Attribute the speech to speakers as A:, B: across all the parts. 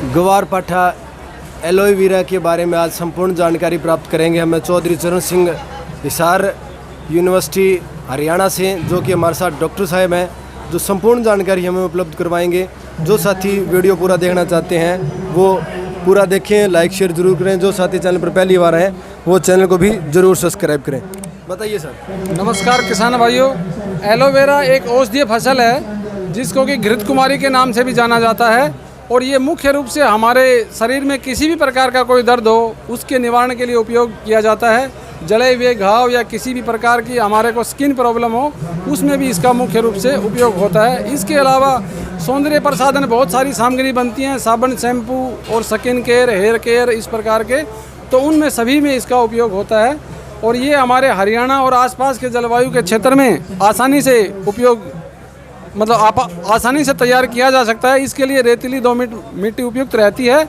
A: ग्वारपाठा aloe vera के बारे में आज संपूर्ण जानकारी प्राप्त करेंगे। हमें चौधरी चरण सिंह हिसार यूनिवर्सिटी हरियाणा से, जो कि हमारे साथ डॉक्टर साहब हैं, जो संपूर्ण जानकारी हमें उपलब्ध करवाएंगे। जो साथी वीडियो पूरा देखना चाहते हैं वो पूरा देखें, लाइक शेयर जरूर करें। जो साथी चैनल पर पहली बार हैं वो चैनल को भी ज़रूर सब्सक्राइब करें। बताइए सर।
B: नमस्कार किसान भाइयों, एलोवेरा एक औषधीय फसल है जिसको कि घृत कुमारी के नाम से भी जाना जाता है और ये मुख्य रूप से हमारे शरीर में किसी भी प्रकार का कोई दर्द हो उसके निवारण के लिए उपयोग किया जाता है। जले हुए घाव या किसी भी प्रकार की हमारे को स्किन प्रॉब्लम हो उसमें भी इसका मुख्य रूप से उपयोग होता है। इसके अलावा सौंदर्य प्रसाधन बहुत सारी सामग्री बनती हैं, साबुन, शैम्पू और स्किन केयर, हेयर केयर, इस प्रकार के, तो उनमें सभी में इसका उपयोग होता है। और ये हमारे हरियाणा और आसपास के जलवायु के क्षेत्र में आसानी से उपयोग आसानी से तैयार किया जा सकता है। इसके लिए रेतीली दोमट मिट्टी उपयुक्त रहती है।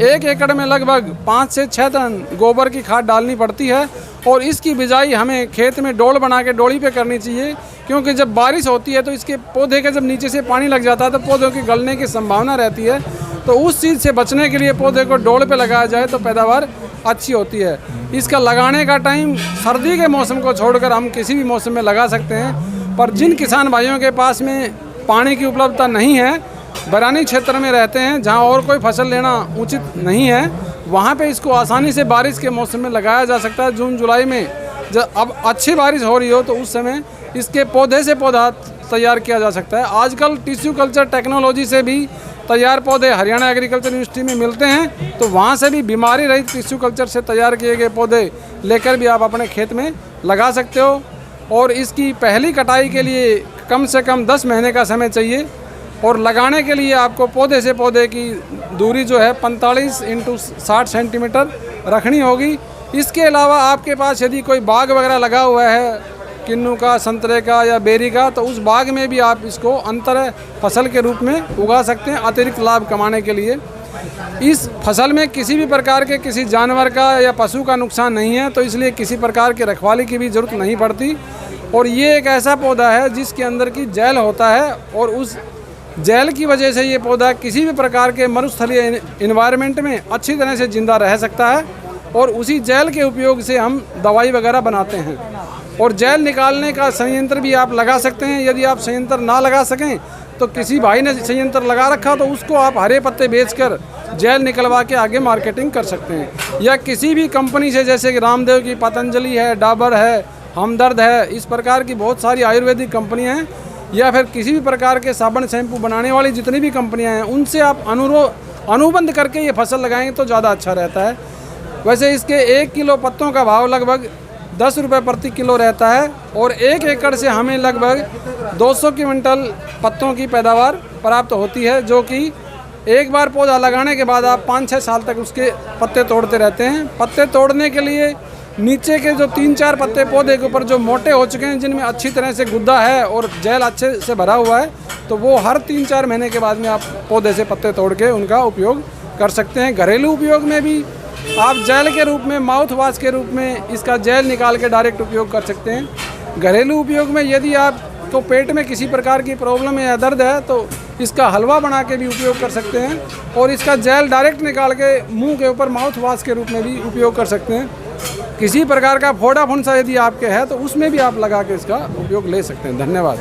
B: 1 एकड़ में लगभग 5 से 6 टन गोबर की खाद डालनी पड़ती है और इसकी बिजाई हमें खेत में डोल बना के डोली पे करनी चाहिए, क्योंकि जब बारिश होती है तो इसके पौधे के जब नीचे से पानी लग जाता है तो पौधों की गलने की संभावना रहती है। तो उस चीज़ से बचने के लिए पौधे को डोल पे लगाया जाए तो पैदावार अच्छी होती है। इसका लगाने का टाइम सर्दी के मौसम को छोड़कर हम किसी भी मौसम में लगा सकते हैं। पर जिन किसान भाइयों के पास में पानी की उपलब्धता नहीं है, बरानी क्षेत्र में रहते हैं जहां और कोई फसल लेना उचित नहीं है, वहां पे इसको आसानी से बारिश के मौसम में लगाया जा सकता है। जून जुलाई में जब अब अच्छी बारिश हो रही हो तो उस समय इसके पौधे से पौधा तैयार किया जा सकता है। आजकल टिश्यू कल्चर टेक्नोलॉजी से भी तैयार पौधे हरियाणा एग्रीकल्चर यूनिवर्सिटी में मिलते हैं, तो वहाँ से भी बीमारी रहित टिश्यू कल्चर से तैयार किए गए पौधे लेकर भी आप अपने खेत में लगा सकते हो। और इसकी पहली कटाई के लिए कम से कम 10 महीने का समय चाहिए और लगाने के लिए आपको पौधे से पौधे की दूरी जो है 45 × 60 सेंटीमीटर रखनी होगी। इसके अलावा आपके पास यदि कोई बाग वगैरह लगा हुआ है किन्नू का, संतरे का या बेरी का, तो उस बाग में भी आप इसको अंतर फसल के रूप में उगा सकते हैं अतिरिक्त लाभ कमाने के लिए। इस फसल में किसी भी प्रकार के किसी जानवर का या पशु का नुकसान नहीं है, तो इसलिए किसी प्रकार की रखवाली की भी ज़रूरत नहीं पड़ती। और ये एक ऐसा पौधा है जिसके अंदर की जैल होता है और उस जैल की वजह से ये पौधा किसी भी प्रकार के मरुस्थलीय इन्वायरमेंट में अच्छी तरह से जिंदा रह सकता है और उसी जैल के उपयोग से हम दवाई वगैरह बनाते हैं। और जैल निकालने का संयंत्र भी आप लगा सकते हैं। यदि आप संयंत्र ना लगा सकें तो किसी भाई ने संयंत्र लगा रखा तो उसको आप हरे पत्ते बेचकर जैल निकलवा के आगे मार्केटिंग कर सकते हैं। या किसी भी कंपनी से, जैसे कि रामदेव की, पतंजलि है, डाबर है, हमदर्द है, इस प्रकार की बहुत सारी आयुर्वेदिक कंपनियां हैं, या फिर किसी भी प्रकार के साबुन शैम्पू बनाने वाली जितनी भी कंपनियां हैं, उनसे आप अनुबंध करके ये फसल लगाएंगे तो ज़्यादा अच्छा रहता है। वैसे इसके 1 किलो पत्तों का भाव लगभग 10 रुपये प्रति किलो रहता है और 1 एकड़ से हमें लगभग 200 क्विंटल पत्तों की पैदावार प्राप्त होती है, जो कि एक बार पौधा लगाने के बाद आप 5-6 साल तक उसके पत्ते तोड़ते रहते हैं। पत्ते तोड़ने के लिए नीचे के जो 3-4 पत्ते पौधे के ऊपर जो मोटे हो चुके हैं, जिनमें अच्छी तरह से गुद्दा है और जैल अच्छे से भरा हुआ है, तो वो हर 3-4 महीने के बाद में आप पौधे से पत्ते तोड़ के उनका उपयोग कर सकते हैं। घरेलू उपयोग में भी आप जैल के रूप में, माउथ वॉश के रूप में इसका जैल निकाल के डायरेक्ट उपयोग कर सकते हैं। घरेलू उपयोग में यदि आपको पेट में किसी प्रकार की प्रॉब्लम या दर्द है तो इसका हलवा बना के भी उपयोग कर सकते हैं और इसका जैल डायरेक्ट निकाल के मुंह के ऊपर माउथ वॉश के रूप में भी उपयोग कर सकते हैं। किसी प्रकार का फोड़ा फुंसा यदि आपके है तो उसमें भी आप लगा के इसका उपयोग ले सकते हैं। धन्यवाद।